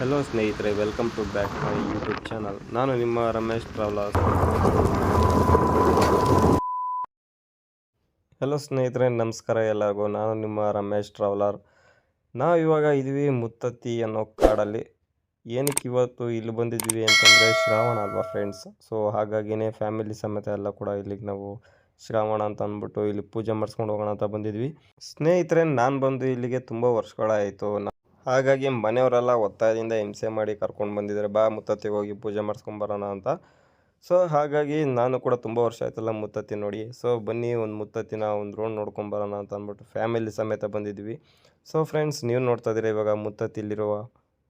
Hello ಸ್ನೇಹಿತರೆ, welcome to back my YouTube channel. ನಾನು ನಿಮ್ಮ ರಮೇಶ್ ಟ್ರಾವೆಲರ್ಸ್. ಹಲೋ ಸ್ನೇಹಿತರೆ, ನಮಸ್ಕಾರ ಎಲ್ಲರಿಗೂ. ನಾನು ನಿಮ್ಮ ರಮೇಶ್ ಟ್ರಾವೆಲರ್. ನಾವು ಇವಾಗ ಇದ್ವಿ ಮುತ್ತತ್ತಿ ಅನ್ನೋ ಕಾಡಲ್ಲಿ. ಏನಕ್ಕೆ ಇವತ್ತು ಇಲ್ಲಿ ಬಂದಿದ್ವಿ ಅಂತಂದರೆ ಶ್ರಾವಣ ಅಲ್ವಾ ಫ್ರೆಂಡ್ಸ್. ಸೊ ಹಾಗಾಗಿನೇ ಫ್ಯಾಮಿಲಿ ಸಮೇತ ಎಲ್ಲ ಕೂಡ ಇಲ್ಲಿಗೆ ನಾವು ಶ್ರಾವಣ ಅಂತ ಅಂದ್ಬಿಟ್ಟು ಇಲ್ಲಿ ಪೂಜೆ ಮಾಡಿಸ್ಕೊಂಡು ಹೋಗೋಣ ಅಂತ ಬಂದಿದ್ವಿ. ಸ್ನೇಹಿತರೆ, ನಾನು ಬಂದು ಇಲ್ಲಿಗೆ ತುಂಬ ವರ್ಷಗಳಾಯಿತು. ಹಾಗಾಗಿ ಮನೆಯವರೆಲ್ಲ ಒತ್ತಾಯದಿಂದ ಹಿಂಸೆ ಮಾಡಿ ಕರ್ಕೊಂಡು ಬಂದಿದ್ದಾರೆ, ಬಾ ಮುತ್ತತ್ತಿಗೆ ಹೋಗಿ ಪೂಜೆ ಮಾಡಿಸ್ಕೊಂಬರೋಣ ಅಂತ. ಸೊ ಹಾಗಾಗಿ ನಾನು ಕೂಡ ತುಂಬ ವರ್ಷ ಆಯ್ತಲ್ಲ ಮುತ್ತತ್ತಿ ನೋಡಿ. ಸೊ ಬನ್ನಿ ಒಂದು ಮುತ್ತತ್ತಿನ ಒಂದು ರೌಂಡ್ ನೋಡ್ಕೊಂಬರೋಣ ಅಂತ ಅಂದ್ಬಿಟ್ಟು ಫ್ಯಾಮಿಲಿ ಸಮೇತ ಬಂದಿದ್ವಿ. ಸೊ ಫ್ರೆಂಡ್ಸ್, ನೀವು ನೋಡ್ತಾ ಇದ್ದೀರಾ ಇವಾಗ ಮುತ್ತತ್ತಿಲಿರುವ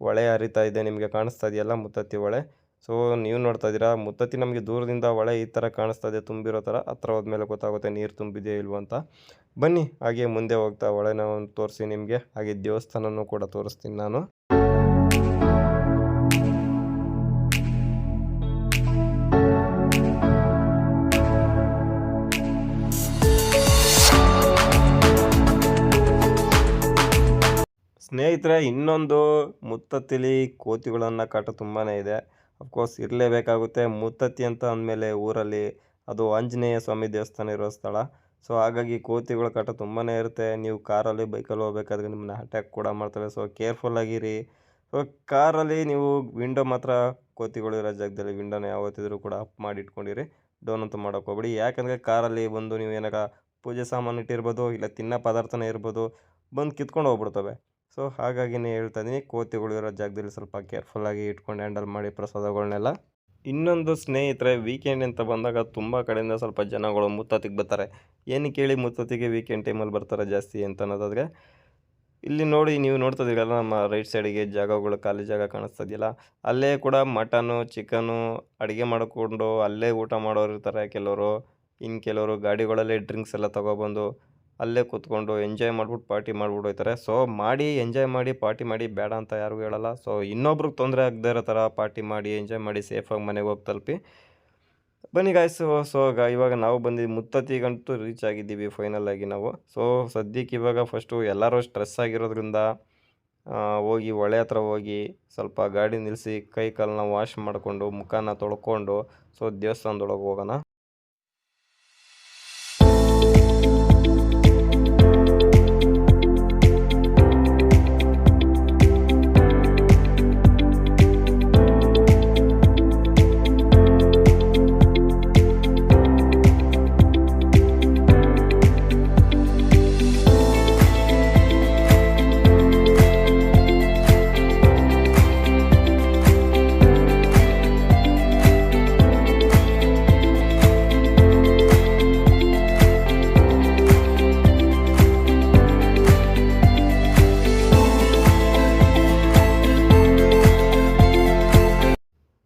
ಹೊಳೆ ಹರಿತಾ ಇದೆ, ನಿಮಗೆ ಕಾಣಿಸ್ತಾ ಇದೆಯಲ್ಲ ಮುತ್ತತ್ತಿ ಹೊಳೆ. ಸೊ ನೀವು ನೋಡ್ತಾ ಇದ್ದೀರಾ ಮುತ್ತತ್ತಿ, ನಮಗೆ ದೂರದಿಂದ ಹೊಳೆ ಈ ಥರ ಕಾಣಿಸ್ತಾ ಇದೆ, ತುಂಬಿರೋ ಥರ. ಹತ್ರ ಹೋದ್ಮೇಲೆ ಗೊತ್ತಾಗುತ್ತೆ ನೀರು ತುಂಬಿದೆಯೋ ಇಲ್ವೋ ಅಂತ. ಬನ್ನಿ ಹಾಗೆ ಮುಂದೆ ಹೋಗ್ತಾ ಹೊಳೆನ ಒಂದು ತೋರಿಸಿ ನಿಮಗೆ, ಹಾಗೆ ದೇವಸ್ಥಾನನೂ ಕೂಡ ತೋರಿಸ್ತೀನಿ ನಾನು. ಸ್ನೇಹಿತರೆ, ಇನ್ನೊಂದು ಮುತ್ತತ್ತಿಲಿ ಕೋತಿಗಳನ್ನು ಕಾಟ ತುಂಬಾ ಇದೆ. ಅಫ್ಕೋರ್ಸ್ ಇರಲೇಬೇಕಾಗುತ್ತೆ. ಮುತ್ತತ್ತಿ ಅಂತ ಅಂದಮೇಲೆ ಊರಲ್ಲಿ ಅದು ಆಂಜನೇಯ ಸ್ವಾಮಿ ದೇವಸ್ಥಾನ ಇರೋ ಸ್ಥಳ. ಸೊ ಹಾಗಾಗಿ ಕೋತಿಗಳ ಕಾಟ ತುಂಬಾ ಇರುತ್ತೆ. ನೀವು ಕಾರಲ್ಲಿ ಬೈಕಲ್ಲಿ ಹೋಗ್ಬೇಕಾದ್ರೆ ನಿಮ್ಮನ್ನ ಅಟ್ಯಾಕ್ ಕೂಡ ಮಾಡ್ತವೆ. ಸೊ ಕೇರ್ಫುಲ್ಲಾಗಿರಿ. ಸೊ ಕಾರಲ್ಲಿ ನೀವು ವಿಂಡೋ ಮಾತ್ರ, ಕೋತಿಗಳು ಇರೋ ಜಾಗದಲ್ಲಿ ವಿಂಡೋನ ಯಾವತ್ತಿದ್ರೂ ಕೂಡ ಅಪ್ ಮಾಡಿ ಇಟ್ಕೊಂಡಿರಿ, ಡೌನ್ ಅಂತೂ ಮಾಡೋಕೆ ಹೋಗ್ಬೇಡಿ. ಯಾಕಂದರೆ ಕಾರಲ್ಲಿ ಬಂದು ನೀವು ಏನಾರ ಪೂಜೆ ಸಾಮಾನು ಇಟ್ಟಿರ್ಬೋದು, ಇಲ್ಲ ತಿನ್ನೋ ಪದಾರ್ಥನೇ ಇರ್ಬೋದು, ಬಂದು ಕಿತ್ಕೊಂಡು ಹೋಗ್ಬಿಡ್ತವೆ. ಸೊ ಹಾಗಾಗಿನೇ ಹೇಳ್ತಾ ಇದ್ದೀನಿ, ಕೋತಿಗಳು ಇರೋ ಜಾಗದಲ್ಲಿ ಸ್ವಲ್ಪ ಕೇರ್ಫುಲ್ಲಾಗಿ ಇಟ್ಕೊಂಡು ಹ್ಯಾಂಡಲ್ ಮಾಡಿ ಪ್ರಸಾದಗಳನ್ನೆಲ್ಲ. ಇನ್ನೊಂದು ಸ್ನೇಹಿತರೆ, ವೀಕೆಂಡ್ ಅಂತ ಬಂದಾಗ ತುಂಬ ಕಡೆಯಿಂದ ಸ್ವಲ್ಪ ಜನಗಳು ಮುತ್ತತ್ತಿಗೆ ಬರ್ತಾರೆ. ಏನಕ್ಕೆ ಹೇಳಿ ಮುತ್ತತ್ತಿಗೆ ವೀಕೆಂಡ್ ಟೈಮಲ್ಲಿ ಬರ್ತಾರೆ ಜಾಸ್ತಿ ಅಂತ ಅನ್ನೋದಾದರೆ, ಇಲ್ಲಿ ನೋಡಿ, ನೀವು ನೋಡ್ತಾ ಇದ್ದೀರಲ್ಲ ನಮ್ಮ ರೈಟ್ ಸೈಡಿಗೆ ಜಾಗಗಳು, ಖಾಲಿ ಜಾಗ ಕಾಣಿಸ್ತಾ ಇದೆಯಲ್ಲ, ಅಲ್ಲೇ ಕೂಡ ಮಟನು ಚಿಕನು ಅಡುಗೆ ಮಾಡಿಕೊಂಡು ಅಲ್ಲೇ ಊಟ ಮಾಡೋರು ಇರ್ತಾರೆ ಕೆಲವರು. ಇನ್ನು ಕೆಲವರು ಗಾಡಿಗಳಲ್ಲೇ ಡ್ರಿಂಕ್ಸ್ ಎಲ್ಲ ತೊಗೊಬಂದು ಅಲ್ಲೇ ಕೂತ್ಕೊಂಡು ಎಂಜಾಯ್ ಮಾಡ್ಬಿಟ್ಟು ಪಾರ್ಟಿ ಮಾಡ್ಬಿಟ್ಟು ಹೋಗ್ತಾರೆ. ಸೊ ಮಾಡಿ, ಎಂಜಾಯ್ ಮಾಡಿ, ಪಾರ್ಟಿ ಮಾಡಿ, ಬೇಡ ಅಂತ ಯಾರಿಗೂ ಹೇಳಲ್ಲ. ಸೊ ಇನ್ನೊಬ್ರಿಗೆ ತೊಂದರೆ ಆಗದೇ ಇರೋ ಥರ ಪಾರ್ಟಿ ಮಾಡಿ, ಎಂಜಾಯ್ ಮಾಡಿ, ಸೇಫಾಗಿ ಮನೆಗೆ ಹೋಗಿ ತಲುಪಿ ಬನ್ನಿ ಗಾಯ್ಸ್. ಸೊ ಇವಾಗ ನಾವು ಬಂದಿದ್ದು ಮುತ್ತತ್ತಿಗಂತೂ ರೀಚ್ ಆಗಿದ್ದೀವಿ ಫೈನಲಾಗಿ ನಾವು. ಸೊ ಸದ್ಯಕ್ಕೆ ಇವಾಗ ಫಸ್ಟು ಎಲ್ಲರೂ ಸ್ಟ್ರೆಸ್ ಆಗಿರೋದ್ರಿಂದ ಹೋಗಿ ಹೊಳೆ ಹತ್ರ ಹೋಗಿ ಸ್ವಲ್ಪ ಗಾಡಿ ನಿಲ್ಲಿಸಿ ಕೈ ಕಾಲನ್ನ ವಾಶ್ ಮಾಡಿಕೊಂಡು ಮುಖನ ತೊಳ್ಕೊಂಡು ಸೊ ದೇವಸ್ಥಾನದೊಳಗೆ ಹೋಗೋಣ.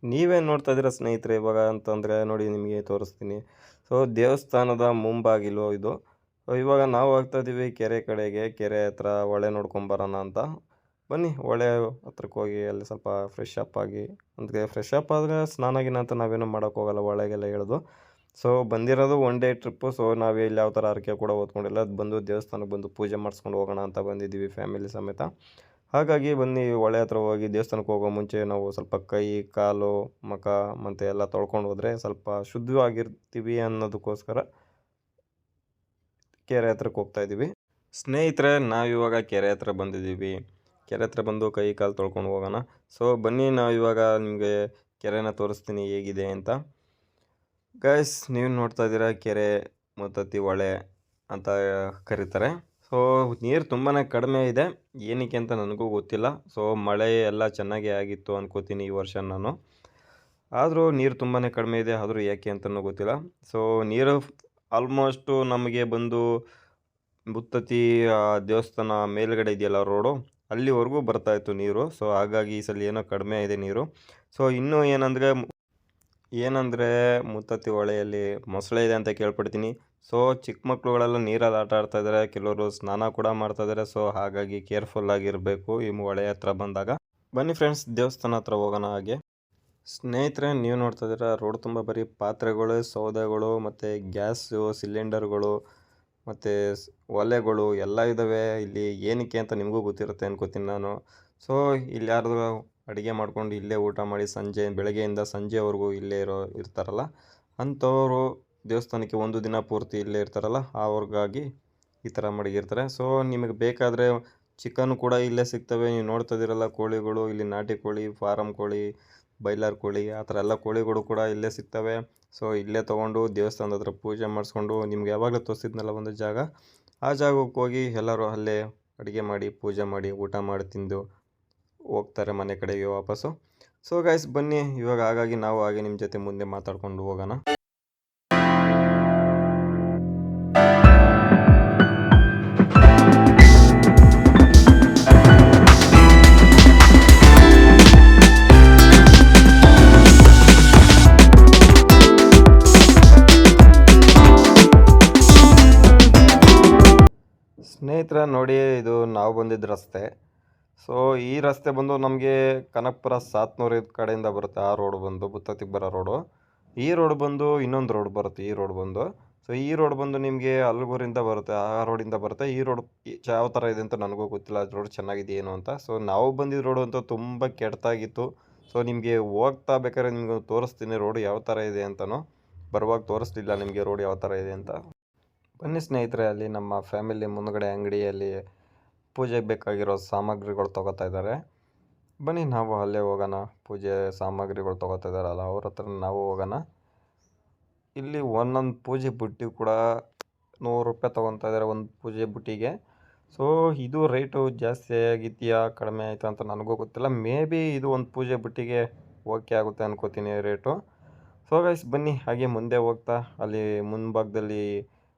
ನೀವೇನು ನೋಡ್ತಾ ಇದ್ದೀರಾ ಸ್ನೇಹಿತರೆ ಇವಾಗ ಅಂತಂದರೆ, ನೋಡಿ ನಿಮಗೆ ತೋರಿಸ್ತೀನಿ. ಸೊ ದೇವಸ್ಥಾನದ ಮುಂಬಾಗಿಲು ಇದು. ಇವಾಗ ನಾವು ಹೋಗ್ತಾ ಇದ್ದೀವಿ ಕೆರೆ ಕಡೆಗೆ. ಕೆರೆ ಹತ್ರ ಹೊಳೆ ನೋಡ್ಕೊಂಬರೋಣ ಅಂತ. ಬನ್ನಿ ಹೊಳೆ ಹತ್ರಕ್ಕೆ ಹೋಗಿ ಅಲ್ಲಿ ಸ್ವಲ್ಪ ಫ್ರೆಶ್ ಅಪ್ ಆಗಿ, ಅಂದರೆ ಫ್ರೆಶ್ ಅಪ್ ಆದರೆ ಸ್ನಾನಾಗಿನ ಅಂತ ನಾವೇನು ಮಾಡೋಕ್ಕೆ ಹೋಗಲ್ಲ, ಹೊಳೆಗೆಲ್ಲ ಇಳಿದು. ಸೊ ಬಂದಿರೋದು ಒನ್ ಡೇ ಟ್ರಿಪ್ಪು. ಸೊ ನಾವು ಇಲ್ಲಿ ಯಾವ ಥರ ಹರಕೆ ಕೂಡ ಓದ್ಕೊಂಡಿಲ್ಲ, ಅದು ಬಂದು ದೇವಸ್ಥಾನಕ್ಕೆ ಬಂದು ಪೂಜೆ ಮಾಡಿಸ್ಕೊಂಡು ಹೋಗೋಣ ಅಂತ ಬಂದಿದ್ದೀವಿ ಫ್ಯಾಮಿಲಿ ಸಮೇತ. ಹಾಗಾಗಿ ಬನ್ನಿ ಹೊಳೆ ಹತ್ರ ಹೋಗಿ ದೇವಸ್ಥಾನಕ್ಕೆ ಹೋಗೋ ಮುಂಚೆ ನಾವು ಸ್ವಲ್ಪ ಕೈ ಕಾಲು ಮುಖ ಮತ್ತು ಎಲ್ಲ ತೊಳ್ಕೊಂಡು ಹೋದರೆ ಸ್ವಲ್ಪ ಶುದ್ಧವಾಗಿರ್ತೀವಿ ಅನ್ನೋದಕ್ಕೋಸ್ಕರ ಕೆರೆ ಹತ್ರಕ್ಕೆ ಹೋಗ್ತಾ ಇದ್ದೀವಿ. ಸ್ನೇಹಿತರೆ, ನಾವಿವಾಗ ಕೆರೆ ಹತ್ರ ಬಂದಿದ್ದೀವಿ. ಕೆರೆ ಹತ್ರ ಬಂದು ಕೈ ಕಾಲು ತೊಳ್ಕೊಂಡು ಹೋಗೋಣ. ಸೊ ಬನ್ನಿ, ನಾವಿವಾಗ ನಿಮಗೆ ಕೆರೆನ ತೋರಿಸ್ತೀನಿ ಹೇಗಿದೆ ಅಂತ. ಗೈಸ್, ನೀವು ನೋಡ್ತಾ ಇದ್ದೀರಾ ಕೆರೆ ಮುತ್ತತ್ತಿ ಹೊಳೆ ಅಂತ ಕರೀತಾರೆ. ಸೊ ನೀರು ತುಂಬಾ ಕಡಿಮೆ ಇದೆ, ಏನಕ್ಕೆ ಅಂತ ನನಗೂ ಗೊತ್ತಿಲ್ಲ. ಸೊ ಮಳೆ ಎಲ್ಲ ಚೆನ್ನಾಗೇ ಆಗಿತ್ತು ಅನ್ಕೋತೀನಿ ಈ ವರ್ಷ ನಾನು. ಆದರೂ ನೀರು ತುಂಬಾ ಕಡಿಮೆ ಇದೆ, ಆದರೂ ಯಾಕೆ ಅಂತಲೂ ಗೊತ್ತಿಲ್ಲ. ಸೊ ನೀರು ಆಲ್ಮೋಸ್ಟು ನಮಗೆ ಬಂದು ಮುತ್ತತ್ತಿ ದೇವಸ್ಥಾನ ಮೇಲ್ಗಡೆ ಇದೆಯಲ್ಲ ರೋಡು, ಅಲ್ಲಿವರೆಗೂ ಬರ್ತಾಯಿತ್ತು ನೀರು. ಸೊ ಹಾಗಾಗಿ ಈ ಸಲ ಏನೋ ಕಡಿಮೆ ಇದೆ ನೀರು. ಸೊ ಇನ್ನೂ ಏನಂದರೆ ಮುತ್ತತ್ತಿ ಹೊಳೆಯಲ್ಲಿ ಮೊಸಳೆ ಇದೆ ಅಂತ ಕೇಳ್ಪಡ್ತೀನಿ. ಸೊ ಚಿಕ್ಕ ಮಕ್ಕಳುಗಳೆಲ್ಲ ನೀರಲ್ಲಿ ಆಟ ಆಡ್ತಾ ಇದ್ದಾರೆ, ಕೆಲವರು ಸ್ನಾನ ಕೂಡ ಮಾಡ್ತಾ ಇದ್ದಾರೆ. ಸೊ ಹಾಗಾಗಿ ಕೇರ್ಫುಲ್ಲಾಗಿರಬೇಕು ಈ ಹೊಳೆ ಹತ್ರ ಬಂದಾಗ. ಬನ್ನಿ ಫ್ರೆಂಡ್ಸ್, ದೇವಸ್ಥಾನ ಹತ್ರ ಹೋಗೋಣ. ಹಾಗೆ ಸ್ನೇಹಿತರೆ, ನೀವು ನೋಡ್ತಾ ಇದ್ದೀರಾ ರೋಡ್ ತುಂಬ ಬರೀ ಪಾತ್ರೆಗಳು, ಸೌದೆಗಳು ಮತ್ತು ಗ್ಯಾಸು ಸಿಲಿಂಡರ್ಗಳು ಮತ್ತು ಒಲೆಗಳು ಎಲ್ಲ ಇದ್ದಾವೆ ಇಲ್ಲಿ. ಏನಕ್ಕೆ ಅಂತ ನಿಮಗೂ ಗೊತ್ತಿರುತ್ತೆ ಅನ್ಕೋತೀನಿ ನಾನು. ಸೊ ಇಲ್ಲಿ ಯಾರಾದರೂ ಅಡುಗೆ ಮಾಡ್ಕೊಂಡು ಇಲ್ಲೇ ಊಟ ಮಾಡಿ ಬೆಳಗ್ಗೆಯಿಂದ ಸಂಜೆವರೆಗೂ ಇಲ್ಲೇ ಇರ್ತಾರಲ್ಲ ಅಂಥವರು ದೇವಸ್ಥಾನಕ್ಕೆ ಒಂದು ದಿನ ಪೂರ್ತಿ ಇಲ್ಲೇ ಇರ್ತಾರಲ್ಲ ಅವ್ರಿಗಾಗಿ ಈ ಥರ ಮಡಗಿರ್ತಾರೆ. ಸೊ ನಿಮಗೆ ಬೇಕಾದರೆ ಚಿಕನ್ ಕೂಡ ಇಲ್ಲೇ ಸಿಗ್ತವೆ. ನೀವು ನೋಡ್ತಾ ಇದ್ದೀರಲ್ಲ ಕೋಳಿಗಳು, ಇಲ್ಲಿ ನಾಟಿ ಕೋಳಿ, ಫಾರಮ್ ಕೋಳಿ, ಬೈಲರ್ ಕೋಳಿ, ಆ ಥರ ಎಲ್ಲ ಕೋಳಿಗಳು ಕೂಡ ಇಲ್ಲೇ ಸಿಗ್ತವೆ. ಸೊ ಇಲ್ಲೇ ತೊಗೊಂಡು ದೇವಸ್ಥಾನದ ಹತ್ರ ಪೂಜೆ ಮಾಡಿಸ್ಕೊಂಡು, ನಿಮ್ಗೆ ಯಾವಾಗಲೂ ತೋರಿಸಿದ್ನಲ್ಲ ಒಂದು ಜಾಗ, ಆ ಜಾಗಕ್ಕೆ ಹೋಗಿ ಎಲ್ಲರೂ ಅಲ್ಲೇ ಅಡುಗೆ ಮಾಡಿ, ಪೂಜೆ ಮಾಡಿ, ಊಟ ಮಾಡಿ, ತಿಂದು ಹೋಗ್ತಾರೆ ಮನೆ ಕಡೆಗೆ ವಾಪಸ್ಸು. ಸೊ ಗೈಸ್ ಬನ್ನಿ ಇವಾಗ ಹಾಗಾಗಿ ನಾವು ಹಾಗೆ ನಿಮ್ಮ ಜೊತೆ ಮುಂದೆ ಮಾತಾಡ್ಕೊಂಡು ಹೋಗೋಣ. ಸ್ನೇಹಿತರೆ ನೋಡಿ, ಇದು ನಾವು ಬಂದಿದ್ದ ರಸ್ತೆ. ಸೊ ಈ ರಸ್ತೆ ಬಂದು ನಮಗೆ ಕನಕಪುರ ಸಾತ್ನೂರು ಕಡೆಯಿಂದ ಬರುತ್ತೆ. ಆ ರೋಡ್ ಬಂದು ಮುತ್ತತ್ತಿಗೆ ಬರೋ ರೋಡು. ಈ ರೋಡ್ ಬಂದು ಇನ್ನೊಂದು ರೋಡ್ ಬರುತ್ತೆ. ಈ ರೋಡ್ ಬಂದು ಈ ರೋಡ್ ಬಂದು ನಿಮಗೆ ಅಲ್ಗೂರಿಂದ ಬರುತ್ತೆ. ಆ ರೋಡಿಂದ ಬರುತ್ತೆ. ಈ ರೋಡ್ ಯಾವ ಥರ ಇದೆ ಅಂತ ನನಗೂ ಗೊತ್ತಿಲ್ಲ, ಅದು ರೋಡ್ ಚೆನ್ನಾಗಿದೆಯೇನು ಅಂತ. ಸೊ ನಾವು ಬಂದಿದ್ದ ರೋಡು ಅಂತೂ ತುಂಬ ಕೆಡ್ತಾಗಿತ್ತು. ಸೊ ನಿಮಗೆ ಹೋಗ್ತಾ ಬೇಕಾದ್ರೆ ನಿಮ್ಗೆ ತೋರಿಸ್ತೀನಿ ರೋಡ್ ಯಾವ ಥರ ಇದೆ ಅಂತಲೂ. ಬರುವಾಗ ತೋರಿಸ್ಲಿಲ್ಲ ನಿಮಗೆ ರೋಡ್ ಯಾವ ಥರ ಇದೆ ಅಂತ. ಬನ್ನಿ ಸ್ನೇಹಿತರೆ, ಅಲ್ಲಿ ನಮ್ಮ ಫ್ಯಾಮಿಲಿ ಮುಂದ್ಗಡೆ ಅಂಗಡಿಯಲ್ಲಿ ಪೂಜೆಗೆ ಬೇಕಾಗಿರೋ ಸಾಮಗ್ರಿಗಳು ತೊಗೋತಾ ಇದ್ದಾರೆ. ಬನ್ನಿ ನಾವು ಅಲ್ಲೇ ಹೋಗೋಣ. ಪೂಜೆ ಸಾಮಗ್ರಿಗಳು ತೊಗೋತಾ ಇದ್ದಾರಲ್ಲ ಅವ್ರ ಹತ್ರ ನಾವು ಹೋಗೋಣ. ಇಲ್ಲಿ ಒಂದೊಂದು ಪೂಜೆ ಬುಟ್ಟಿ ಕೂಡ 100 ರೂಪಾಯಿ ತೊಗೊತಾ ಇದ್ದಾರೆ ಒಂದು ಪೂಜೆ ಬುಟ್ಟಿಗೆ. ಸೊ ಇದು ರೇಟು ಜಾಸ್ತಿ ಆಗಿದೆಯಾ ಕಡಿಮೆ ಆಯಿತು ಅಂತ ನನಗೂ ಗೊತ್ತಿಲ್ಲ. ಮೇ ಬಿ ಇದು ಒಂದು ಪೂಜೆ ಬುಟ್ಟಿಗೆ ಓಕೆ ಆಗುತ್ತೆ ಅನ್ಕೋತೀನಿ ರೇಟು. ಸೊ ಗೈಸ್ ಬನ್ನಿ ಹಾಗೆ ಮುಂದೆ ಹೋಗ್ತಾ ಅಲ್ಲಿ ಮುಂಭಾಗದಲ್ಲಿ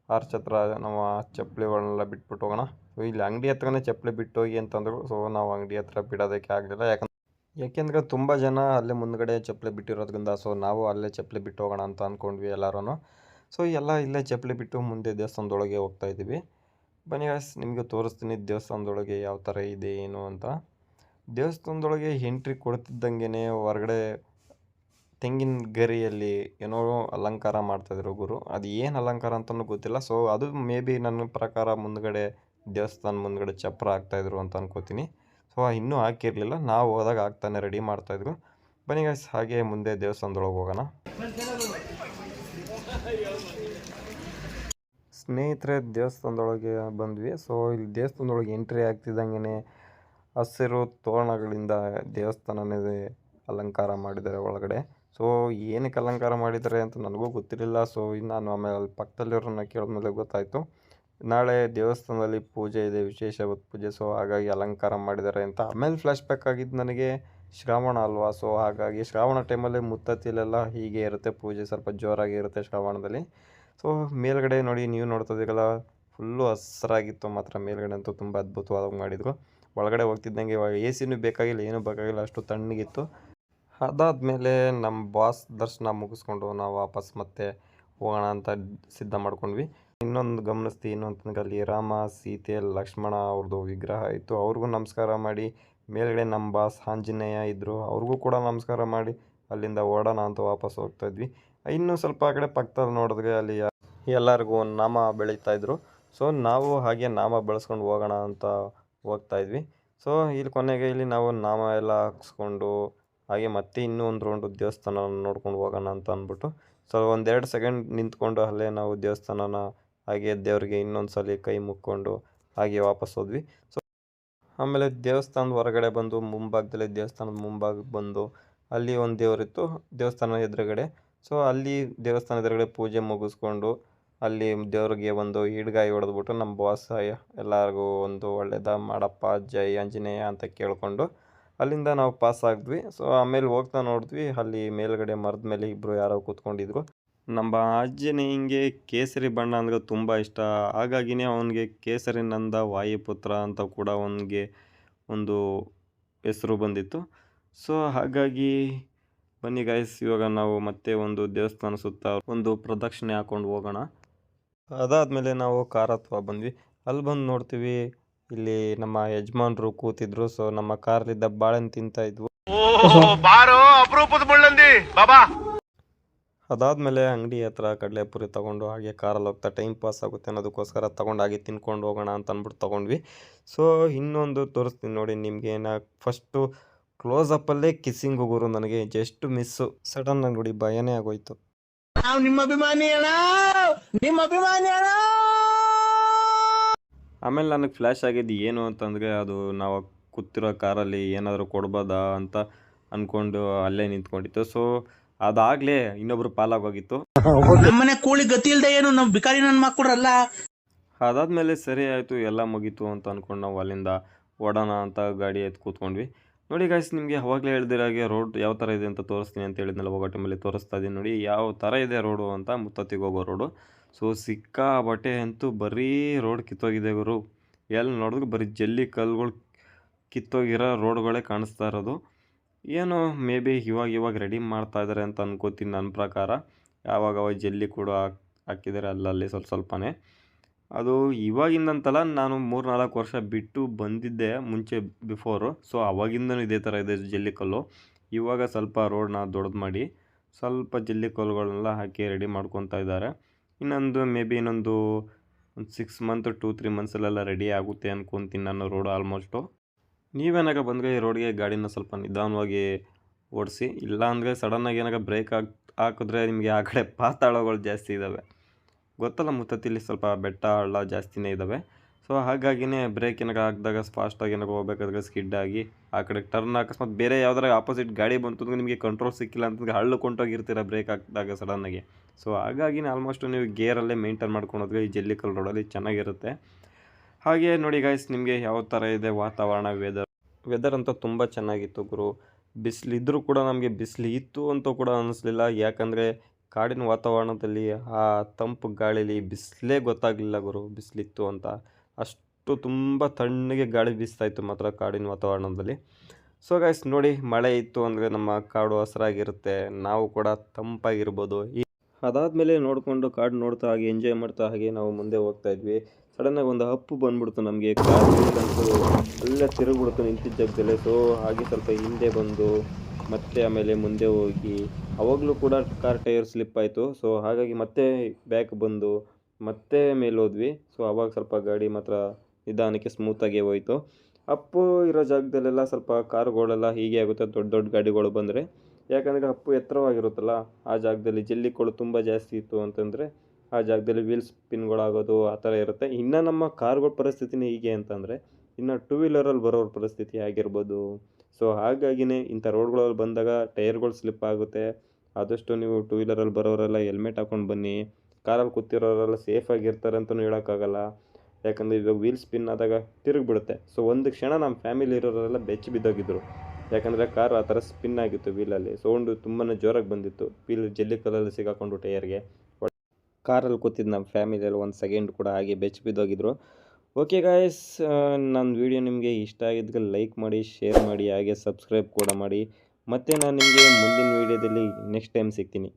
ಆರ್ಚ್ ಹತ್ರ ನಾವು ಚಪ್ಪಲಿಗಳನ್ನೆಲ್ಲ ಬಿಟ್ಬಿಟ್ಟು ಹೋಗೋಣ. ಸೊ ಇಲ್ಲಿ ಅಂಗಡಿ ಹತ್ರನೇ ಚಪ್ಪಲಿ ಬಿಟ್ಟು ಹೋಗಿ ಅಂತಂದರು. ಸೊ ನಾವು ಅಂಗಡಿ ಹತ್ರ ಬಿಡೋದಕ್ಕೆ ಆಗಲಿಲ್ಲ, ಯಾಕೆಂದರೆ ತುಂಬ ಜನ ಅಲ್ಲೇ ಮುಂದ್ಗಡೆ ಚಪ್ಪಲಿ ಬಿಟ್ಟಿರೋದ್ರಿಂದ. ಸೊ ನಾವು ಅಲ್ಲೇ ಚಪ್ಪಲಿ ಬಿಟ್ಟು ಹೋಗೋಣ ಅಂತ ಅಂದ್ಕೊಂಡ್ವಿ ಎಲ್ಲರೂ. ಸೊ ಎಲ್ಲ ಇಲ್ಲೇ ಚಪ್ಪಲಿ ಬಿಟ್ಟು ಮುಂದೆ ದೇವಸ್ಥಾನದೊಳಗೆ ಹೋಗ್ತಾ ಇದ್ದೀವಿ. ಬನ್ನಿ ಗಾಯ್ಸ್, ನಿಮಗೆ ತೋರಿಸ್ತೀನಿ ದೇವಸ್ಥಾನದೊಳಗೆ ಯಾವ ಥರ ಇದೆ ಏನು ಅಂತ. ದೇವಸ್ಥಾನದೊಳಗೆ ಎಂಟ್ರಿ ಕೊಡ್ತಿದ್ದಂಗೆ ಹೊರಗಡೆ ತೆಂಗಿನ ಗರಿಯಲ್ಲಿ ಏನೋ ಅಲಂಕಾರ ಮಾಡ್ತಾಯಿದ್ರು ಗುರು. ಅದು ಏನು ಅಲಂಕಾರ ಅಂತಲೂ ಗೊತ್ತಿಲ್ಲ. ಸೊ ಅದು ಮೇ ಬಿ ನನ್ನ ಪ್ರಕಾರ ಮುಂದ್ಗಡೆ ದೇವಸ್ಥಾನ ಮುಂದ್ಗಡೆ ಚಪ್ರ ಹಾಕ್ತಾಯಿದ್ರು ಅಂತ ಅನ್ಕೋತೀನಿ. ಸೊ ಇನ್ನೂ ಹಾಕಿರಲಿಲ್ಲ, ನಾವು ಹೋದಾಗ ಹಾಕ್ತಾನೆ ರೆಡಿ ಮಾಡ್ತಾಯಿದ್ರು. ಬನ್ನಿ ಗೈಸ್ ಹಾಗೆ ಮುಂದೆ ದೇವಸ್ಥಾನದೊಳಗೆ ಹೋಗೋಣ. ಸ್ನೇಹಿತರೆ ದೇವಸ್ಥಾನದೊಳಗೆ ಬಂದ್ವಿ. ಸೊ ಇಲ್ಲಿ ದೇವಸ್ಥಾನದೊಳಗೆ ಎಂಟ್ರಿ ಆಗ್ತಿದ್ದಂಗೆ ಹಸಿರು ತೋರಣಗಳಿಂದ ದೇವಸ್ಥಾನನೇ ಅಲಂಕಾರ ಮಾಡಿದ್ದಾರೆ ಒಳಗಡೆ. ಸೊ ಏನಕ್ಕೆ ಅಲಂಕಾರ ಮಾಡಿದ್ದಾರೆ ಅಂತ ನನಗೂ ಗೊತ್ತಿರಲಿಲ್ಲ. ಸೊ ನಾನು ಆಮೇಲೆ ಅಲ್ಲಿ ಪಕ್ಕದಲ್ಲಿರೋರನ್ನ ಕೇಳಿದ್ಮೇಲೆ ಗೊತ್ತಾಯಿತು, ನಾಳೆ ದೇವಸ್ಥಾನದಲ್ಲಿ ಪೂಜೆ ಇದೆ, ವಿಶೇಷವಾದ ಪೂಜೆ. ಸೊ ಹಾಗಾಗಿ ಅಲಂಕಾರ ಮಾಡಿದ್ದಾರೆ ಅಂತ. ಆಮೇಲೆ ಫ್ಲ್ಯಾಶ್ ಬ್ಯಾಕ್ ಆಗಿದ್ದು ನನಗೆ ಶ್ರಾವಣ ಅಲ್ವಾ. ಸೊ ಹಾಗಾಗಿ ಶ್ರಾವಣ ಟೈಮಲ್ಲಿ ಮುತ್ತತ್ತಿಲೆಲ್ಲ ಹೀಗೆ ಇರುತ್ತೆ ಪೂಜೆ, ಸ್ವಲ್ಪ ಜೋರಾಗಿ ಇರುತ್ತೆ ಶ್ರಾವಣದಲ್ಲಿ. ಸೊ ಮೇಲ್ಗಡೆ ನೋಡಿ, ನೀವು ನೋಡ್ತಾ ಇದ್ದೀರಲ್ಲ, ಫುಲ್ಲು ಹಸ್ರಾಗಿತ್ತು ಮಾತ್ರ. ಮೇಲ್ಗಡೆ ಅಂತೂ ತುಂಬ ಅದ್ಭುತವಾಗಿ ಮಾಡಿದರು. ಒಳಗಡೆ ಹೋಗ್ತಿದ್ದಂಗೆ ಎ ಸಿನೂ ಬೇಕಾಗಿಲ್ಲ, ಏನೂ ಬೇಕಾಗಿಲ್ಲ, ಅಷ್ಟು ತಣ್ಣಗಿತ್ತು. ಅದಾದಮೇಲೆ ನಮ್ಮ ಬಾಸ್ ದರ್ಶನ ಮುಗಿಸ್ಕೊಂಡು ನಾವು ವಾಪಸ್ ಮತ್ತೆ ಹೋಗೋಣ ಅಂತ ಸಿದ್ಧ ಮಾಡ್ಕೊಂಡ್ವಿ. ಇನ್ನೊಂದು ಗಮನಿಸ್ತೀವಿ ಅಂತಂದ್ರೆ ಅಲ್ಲಿ ರಾಮ, ಸೀತೆ, ಲಕ್ಷ್ಮಣ ಅವ್ರದ್ದು ವಿಗ್ರಹ ಇತ್ತು. ಅವ್ರಿಗೂ ನಮಸ್ಕಾರ ಮಾಡಿ, ಮೇಲ್ಗಡೆ ನಮ್ಮ ಬಾಸ್ ಆಂಜನೇಯ ಇದ್ದರು, ಅವ್ರಿಗೂ ಕೂಡ ನಮಸ್ಕಾರ ಮಾಡಿ ಅಲ್ಲಿಂದ ಓಡೋಣ ಅಂತ ವಾಪಸ್ ಹೋಗ್ತಾಯಿದ್ವಿ. ಇನ್ನೂ ಸ್ವಲ್ಪ ಆ ಕಡೆ ಪಕ್ಕದಲ್ಲಿ ನೋಡಿದ್ರೆ ಅಲ್ಲಿ ಎಲ್ಲರಿಗೂ ನಾಮ ಬೆಳೀತಾಯಿದ್ರು. ಸೊ ನಾವು ಹಾಗೆ ನಾಮ ಬೆಳೆಸ್ಕೊಂಡು ಹೋಗೋಣ ಅಂತ ಹೋಗ್ತಾಯಿದ್ವಿ. ಸೊ ಇಲ್ಲಿ ಕೊನೆಗೆ ಇಲ್ಲಿ ನಾವು ನಾಮ ಎಲ್ಲ ಹಾಕ್ಸ್ಕೊಂಡು ಹಾಗೆ ಮತ್ತೆ ಇನ್ನೂ ಒಂದು ರೌಂಡು ದೇವಸ್ಥಾನ ನೋಡ್ಕೊಂಡು ಹೋಗೋಣ ಅಂತ ಅಂದ್ಬಿಟ್ಟು ಸೊ 1-2 ಸೆಕೆಂಡ್ ನಿಂತ್ಕೊಂಡು ಅಲ್ಲೇ ನಾವು ದೇವಸ್ಥಾನನ ಹಾಗೆ ದೇವ್ರಿಗೆ ಇನ್ನೊಂದು ಸಲ ಕೈ ಮುಕ್ಕೊಂಡು ಹಾಗೆ ವಾಪಸ್ ಹೋದ್ವಿ. ಸೊ ಆಮೇಲೆ ದೇವಸ್ಥಾನದ ಹೊರಗಡೆ ಬಂದು ಮುಂಭಾಗದಲ್ಲಿ ದೇವಸ್ಥಾನದ ಮುಂಭಾಗಕ್ಕೆ ಬಂದು ಅಲ್ಲಿ ಒಂದು ದೇವರಿತ್ತು ದೇವಸ್ಥಾನ ಎದುರುಗಡೆ. ಸೊ ಅಲ್ಲಿ ದೇವಸ್ಥಾನ ಎದುರುಗಡೆ ಪೂಜೆ ಮುಗಿಸ್ಕೊಂಡು ಅಲ್ಲಿ ದೇವ್ರಿಗೆ ಒಂದು ಈಡ್ಗಾಯಿ ಹೊಡೆದ್ಬಿಟ್ಟು ನಮ್ಮ ಬಾಸ್ ಎಲ್ಲರಿಗೂ ಒಂದು ಒಳ್ಳೇದ ಮಾಡಪ್ಪ, ಜೈ ಆಂಜನೇಯ ಅಂತ ಕೇಳಿಕೊಂಡು ಅಲ್ಲಿಂದ ನಾವು ಪಾಸ್ ಆಗಿದ್ವಿ. ಸೊ ಆಮೇಲೆ ಹೋಗ್ತಾ ನೋಡಿದ್ವಿ, ಅಲ್ಲಿ ಮೇಲ್ಗಡೆ ಮರದ ಮೇಲೆ ಇಬ್ಬರು ಯಾರೋ ಕೂತ್ಕೊಂಡಿದ್ರು. ನಮ್ಮ ಆಂಜನೇಯಂಗೆ ಕೇಸರಿ ಬಣ್ಣ ಅಂದರೆ ತುಂಬ ಇಷ್ಟ. ಹಾಗಾಗಿನೇ ಅವನಿಗೆ ಕೇಸರಿ ನಂದ ವಾಯುಪುತ್ರ ಅಂತ ಕೂಡ ಅವನಿಗೆ ಒಂದು ಹೆಸರು ಬಂದಿತ್ತು. ಸೊ ಹಾಗಾಗಿ ಬನ್ನಿ ಗೈಸ್, ಇವಾಗ ನಾವು ಮತ್ತೆ ಒಂದು ದೇವಸ್ಥಾನ ಸುತ್ತ ಒಂದು ಪ್ರದಕ್ಷಿಣೆ ಹಾಕ್ಕೊಂಡು ಹೋಗೋಣ. ಅದಾದಮೇಲೆ ನಾವು ಕಾರ್ ಹತ್ರ ಬಂದ್ವಿ. ಅಲ್ಲಿ ಬಂದು ನೋಡ್ತೀವಿ, ಇಲ್ಲಿ ನಮ್ಮ ಯಜಮಾನ್ರು ಕೂತಿದ್ರು. ಸೊ ನಮ್ಮ ಕಾರ್ಲಿದ್ದ ಬಾಳೆಹಣ್ಣು ತಿಂತಾ ಇದ್ವು. ಅದಾದಮೇಲೆ ಅಂಗಡಿ ಹತ್ರ ಕಡಲೆಪುರಿ ತೊಗೊಂಡು ಹಾಗೆ ಕಾರಲ್ಲಿ ಹೋಗ್ತಾ ಟೈಮ್ ಪಾಸ್ ಆಗುತ್ತೆ ಅನ್ನೋದಕ್ಕೋಸ್ಕರ ತೊಗೊಂಡು ಹಾಗೆ ತಿನ್ಕೊಂಡು ಹೋಗೋಣ ಅಂತ ಅಂದ್ಬಿಟ್ಟು ತೊಗೊಂಡ್ವಿ. ಸೊ ಇನ್ನೊಂದು ತೋರಿಸ್ತೀನಿ ನೋಡಿ ನಿಮಗೆ. ಫಸ್ಟು ಕ್ಲೋಸಪ್ಪಲ್ಲೇ ಕಿಸ್ಸಿಂಗ್ ಗುರು. ನನಗೆ ಜಸ್ಟ್ ಮಿಸ್ಸು. ಸಡನ್ ಆಗಿ ನೋಡಿ ಭಯನೇ ಆಗೋಯ್ತು. ನಿಮ್ಮ ಅಭಿಮಾನಿ ಅಣ್ಣ, ನಿಮ್ಮ ಅಭಿಮಾನಿ ಅಣ್ಣ. ಆಮೇಲೆ ನನಗೆ ಫ್ಲ್ಯಾಶ್ ಆಗಿದ್ದು ಏನು ಅಂತಂದರೆ, ಅದು ನಾವು ಕೂತಿರೋ ಕಾರಲ್ಲಿ ಏನಾದರೂ ಕೊಡ್ಬೋದಾ ಅಂತ ಅಂದ್ಕೊಂಡು ಅಲ್ಲೇ ನಿಂತ್ಕೊಂಡಿತ್ತು. ಸೊ ಅದಾಗಲೇ ಇನ್ನೊಬ್ರು ಪಾಲಾಗೋಗಿತ್ತು. ನಮ್ಮನೆ ಕೋಳಿ ಗತಿ ಇಲ್ದೆ ಏನು ನಾವು ಬಿಕಾರಿ ನನ್ನ ಮಕ್ಕಳಲ್ಲ. ಅದಾದಮೇಲೆ ಸರಿ ಆಯಿತು, ಎಲ್ಲ ಮುಗೀತು ಅಂತ ಅಂದ್ಕೊಂಡು ನಾವು ಅಲ್ಲಿಂದ ಓಡೋಣ ಅಂತ ಗಾಡಿ ಎತ್ತು ಕೂತ್ಕೊಂಡ್ವಿ. ನೋಡಿ ಗಾಯ್ಸ್, ನಿಮಗೆ ಅವಾಗಲೇ ಹೇಳ್ದಿರಾಗೆ ರೋಡ್ ಯಾವ ಥರ ಇದೆ ಅಂತ ತೋರಿಸ್ತೀನಿ ಅಂತ ಹೇಳಿದ್ನಲ್ಲ, ಹೋಗೋ ಟೈಮಲ್ಲಿ ತೋರಿಸ್ತಾ ಇದ್ದೀನಿ ನೋಡಿ ಯಾವ ಥರ ಇದೆ ರೋಡು ಅಂತ. ಮುತ್ತತ್ತಿಗೆ ಹೋಗೋ ರೋಡು. ಸೊ ಸಿಕ್ಕಾಬಟ್ಟೆ ಅಂತೂ ಬರೀ ರೋಡ್ ಕಿತ್ತೋಗಿದೆ ಗುರು. ಎಲ್ಲಿ ನೋಡಿದ್ರು ಬರೀ ಜಲ್ಲಿ ಕಲ್ಲುಗಳು ಕಿತ್ತೋಗಿರೋ ರೋಡ್ಗಳೇ ಕಾಣಿಸ್ತಾ ಇರೋದು. ಏನು ಮೇ ಬಿ ಇವಾಗ ರೆಡಿ ಮಾಡ್ತಾ ಇದ್ದಾರೆ ಅಂತ ಅನ್ಕೋತೀನಿ ನನ್ನ ಪ್ರಕಾರ. ಯಾವಾಗ ಜಲ್ಲಿ ಕೂಡ ಹಾಕಿದ್ದಾರೆ ಅಲ್ಲಲ್ಲಿ ಸ್ವಲ್ಪನೇ. ಅದು ಇವಾಗಿಂದಂತಲ್ಲ, ನಾನು 3-4 ವರ್ಷ ಬಿಟ್ಟು ಬಂದಿದ್ದೆ ಮುಂಚೆ ಬಿಫೋರು. ಸೊ ಅವಾಗಿಂದನೂ ಇದೇ ಥರ ಇದೆ ಜಲ್ಲಿ ಕಲ್ಲು. ಇವಾಗ ಸ್ವಲ್ಪ ರೋಡನ್ನ ದೊಡ್ಡದು ಮಾಡಿ ಸ್ವಲ್ಪ ಜಲ್ಲಿ ಕಲ್ಲುಗಳನ್ನೆಲ್ಲ ಹಾಕಿ ರೆಡಿ ಮಾಡ್ಕೊತಾ ಇದ್ದಾರೆ. ಇನ್ನೊಂದು ಮೇ ಬಿ ಒಂದು 6 ಮಂತ್ 2-3 ಮಂತ್ಸಲ್ಲೆಲ್ಲ ರೆಡಿ ಆಗುತ್ತೆ ಅಂದ್ಕೊತೀನಿ ನಾನು ರೋಡು ಆಲ್ಮೋಸ್ಟು. ನೀವೇನಾಗ ಬಂದರೆ ಈ ರೋಡ್ಗೆ ಗಾಡಿನ ಸ್ವಲ್ಪ ನಿಧಾನವಾಗಿ ಓಡಿಸಿ. ಇಲ್ಲ ಅಂದರೆ ಸಡನ್ನಾಗಿ ಏನಾಗ ಬ್ರೇಕ್ ಹಾಕಿದ್ರೆ ನಿಮಗೆ ಆ ಕಡೆ ಪಾತಾಳಗಳು ಜಾಸ್ತಿ ಇದ್ದಾವೆ ಗೊತ್ತಲ್ಲ. ಮುತ್ತತ್ತಿಲಿ ಸ್ವಲ್ಪ ಬೆಟ್ಟ ಹಳ್ಳ ಜಾಸ್ತಿನೇ ಇದ್ದಾವೆ. ಸೊ ಹಾಗಾಗಿನೇ ಬ್ರೇಕ್ ಏನಾಗ ಹಾಕಿದಾಗ ಫಾಸ್ಟಾಗಿ ಏನಾಗ ಹೋಗ್ಬೇಕಾದ್ರೆ ಸ್ಕಿಡ್ ಆಗಿ ಆ ಕಡೆ ಟರ್ನ್ ಅಕಸ್ಮಾತ್ ಬೇರೆ ಯಾವ್ದಾರ ಆಪೋಸಿಟ್ ಗಾಡಿ ಬಂತು ಅಂದರೆ ನಿಮಗೆ ಕಂಟ್ರೋಲ್ ಸಿಕ್ಕಿಲ್ಲ ಅಂತಂದರೆ ಹಳ್ಳು ಕೊಂಟೋಗಿರ್ತೀರ ಬ್ರೇಕ್ ಹಾಕಿದಾಗ ಸಡನ್ನಾಗಿ. ಸೊ ಹಾಗಾಗಿನೇ ಆಲ್ಮೋಸ್ಟ್ ನೀವು ಗೇರಲ್ಲೇ ಮೇಂಟೈನ್ ಮಾಡ್ಕೊಂಡೋದ್ರೆ ಈ ಜಲ್ಲಿಕಲ್ ರೋಡಲ್ಲಿ ಚೆನ್ನಾಗಿರುತ್ತೆ. ಹಾಗೆ ನೋಡಿ ಗಾಯ್ಸ್, ನಿಮಗೆ ಯಾವ ಥರ ಇದೆ ವಾತಾವರಣ, ವೆದರ್ ಅಂತೂ ತುಂಬ ಚೆನ್ನಾಗಿತ್ತು ಗುರು. ಬಿಸಿಲಿದ್ದರೂ ಕೂಡ ನಮಗೆ ಬಿಸಿಲು ಇತ್ತು ಅಂತೂ ಕೂಡ ಅನ್ನಿಸ್ಲಿಲ್ಲ. ಯಾಕಂದರೆ ಕಾಡಿನ ವಾತಾವರಣದಲ್ಲಿ ಆ ತಂಪು ಗಾಳೀಲಿ ಬಿಸಿಲೇ ಗೊತ್ತಾಗಲಿಲ್ಲ ಗುರು ಬಿಸಿಲಿತ್ತು ಅಂತ. ಅಷ್ಟು ತುಂಬ ತಣ್ಣಗೆ ಗಾಳಿ ಬೀಸ್ತಾಯಿತ್ತು ಮಾತ್ರ ಕಾಡಿನ ವಾತಾವರಣದಲ್ಲಿ. ಸೊ ಗೈಸ್ ನೋಡಿ, ಮಳೆ ಇತ್ತು ಅಂದರೆ ನಮ್ಮ ಕಾಡು ಹಸಿರಾಗಿರುತ್ತೆ, ನಾವು ಕೂಡ ತಂಪಾಗಿರ್ಬೋದು. ಅದಾದಮೇಲೆ ನೋಡಿಕೊಂಡು ಕಾಡು ನೋಡ್ತಾ ಹಾಗೆ ಎಂಜಾಯ್ ಮಾಡ್ತಾ ಹಾಗೆ ನಾವು ಮುಂದೆ ಹೋಗ್ತಾ ಇದ್ವಿ. ಸಡನ್ನಾಗಿ ಒಂದು ಅಪ್ಪು ಬಂದ್ಬಿಡ್ತು ನಮಗೆ. ಕಾರ್ ನಿಂತಂತೂ ಅಲ್ಲೇ ತಿರುಗಿಬಿಡ್ತು ನಿಂತಿದ್ದ ಜಾಗದಲ್ಲೇ. ಸೊ ಹಾಗೆ ಸ್ವಲ್ಪ ಹಿಂದೆ ಬಂದು ಮತ್ತೆ ಆಮೇಲೆ ಮುಂದೆ ಹೋಗಿ ಅವಾಗಲೂ ಕೂಡ ಕಾರ್ ಟೈರ್ ಸ್ಲಿಪ್ ಆಯಿತು. ಸೊ ಹಾಗಾಗಿ ಮತ್ತೆ ಬ್ಯಾಕ್ ಬಂದು ಮತ್ತೆ ಮೇಲೆ ಹೋದ್ವಿ. ಸೊ ಆವಾಗ ಸ್ವಲ್ಪ ಗಾಡಿ ಮಾತ್ರ ನಿಧಾನಕ್ಕೆ ಸ್ಮೂತಾಗಿ ಹೋಯಿತು. ಅಪ್ಪು ಇರೋ ಜಾಗದಲ್ಲೆಲ್ಲ ಸ್ವಲ್ಪ ಕಾರುಗಳೆಲ್ಲ ಹೀಗೆ ಆಗುತ್ತೆ ದೊಡ್ಡ ದೊಡ್ಡ ಗಾಡಿಗಳು ಬಂದರೆ. ಯಾಕಂದರೆ ಅಪ್ಪು ಎತ್ತರವಾಗಿರುತ್ತಲ್ಲ, ಆ ಜಾಗದಲ್ಲಿ ಜಲ್ಲಿಗಳು ತುಂಬ ಜಾಸ್ತಿ ಇತ್ತು ಅಂತಂದರೆ ಆ ಜಾಗದಲ್ಲಿ ವೀಲ್ ಸ್ಪಿನ್ಗಳಾಗೋದು ಆ ಥರ ಇರುತ್ತೆ. ಇನ್ನು ನಮ್ಮ ಕಾರುಗಳ ಪರಿಸ್ಥಿತಿನೇ ಹೀಗೆ ಅಂತಂದರೆ ಇನ್ನು 2 ವೀಲರಲ್ಲಿ ಬರೋರ ಪರಿಸ್ಥಿತಿ ಆಗಿರ್ಬೋದು. ಸೊ ಹಾಗಾಗಿನೇ ಇಂಥ ರೋಡ್ಗಳಲ್ಲಿ ಬಂದಾಗ ಟೈರ್ಗಳು ಸ್ಲಿಪ್ ಆಗುತ್ತೆ. ಆದಷ್ಟು ನೀವು 2 ವೀಲರಲ್ಲಿ ಬರೋರೆಲ್ಲ ಹೆಲ್ಮೆಟ್ ಹಾಕ್ಕೊಂಡು ಬನ್ನಿ. ಕಾರಲ್ಲಿ ಕೂತಿರೋರೆಲ್ಲ ಸೇಫಾಗಿರ್ತಾರೆ ಅಂತಲೂ ಹೇಳೋಕ್ಕಾಗಲ್ಲ. ಯಾಕಂದರೆ ಇವಾಗ ವೀಲ್ ಸ್ಪಿನ್ ಆದಾಗ ತಿರುಗಿಬಿಡುತ್ತೆ. ಸೊ ಒಂದು ಕ್ಷಣ ನಮ್ಮ ಫ್ಯಾಮಿಲಿ ಇರೋರೆಲ್ಲ ಬೆಚ್ಚಿ ಬಿದ್ದೋಗಿದ್ರು. ಯಾಕಂದರೆ ಕಾರ್ ಆ ಥರ ಸ್ಪಿನ್ ಆಗಿತ್ತು ವೀಲಲ್ಲಿ. ಸೌಂಡು ತುಂಬಾ ಜೋರಾಗಿ ಬಂದಿತ್ತು. ವೀಲ್ ಜಲ್ಲಿ ಕಲ್ಲಲ್ಲಿ ಸಿಗಾಕೊಂಡು ಟೈರ್ಗೆ. ಕಾರಲ್ಲಿ ಕೂತಿದ್ದು ನಮ್ಮ ಫ್ಯಾಮಿಲಿಯಲ್ಲಿ 1 ಸೆಕೆಂಡ್ ಕೂಡ ಹಾಗೆ ಬೆಚ್ಚಿ ಬಿದ್ದೋಗಿದ್ರು. ಓಕೆ ಗಾಯ್ಸ್, ನನ್ನ ವೀಡಿಯೋ ನಿಮಗೆ ಇಷ್ಟ ಆಗಿದ್ದರೆ ಲೈಕ್ ಮಾಡಿ, ಶೇರ್ ಮಾಡಿ, ಹಾಗೆ ಸಬ್ಸ್ಕ್ರೈಬ್ ಕೂಡ ಮಾಡಿ. ಮತ್ತು ನಾನು ನಿಮಗೆ ಮುಂದಿನ ವೀಡಿಯೋದಲ್ಲಿ ನೆಕ್ಸ್ಟ್ ಟೈಮ್ ಸಿಗ್ತೀನಿ.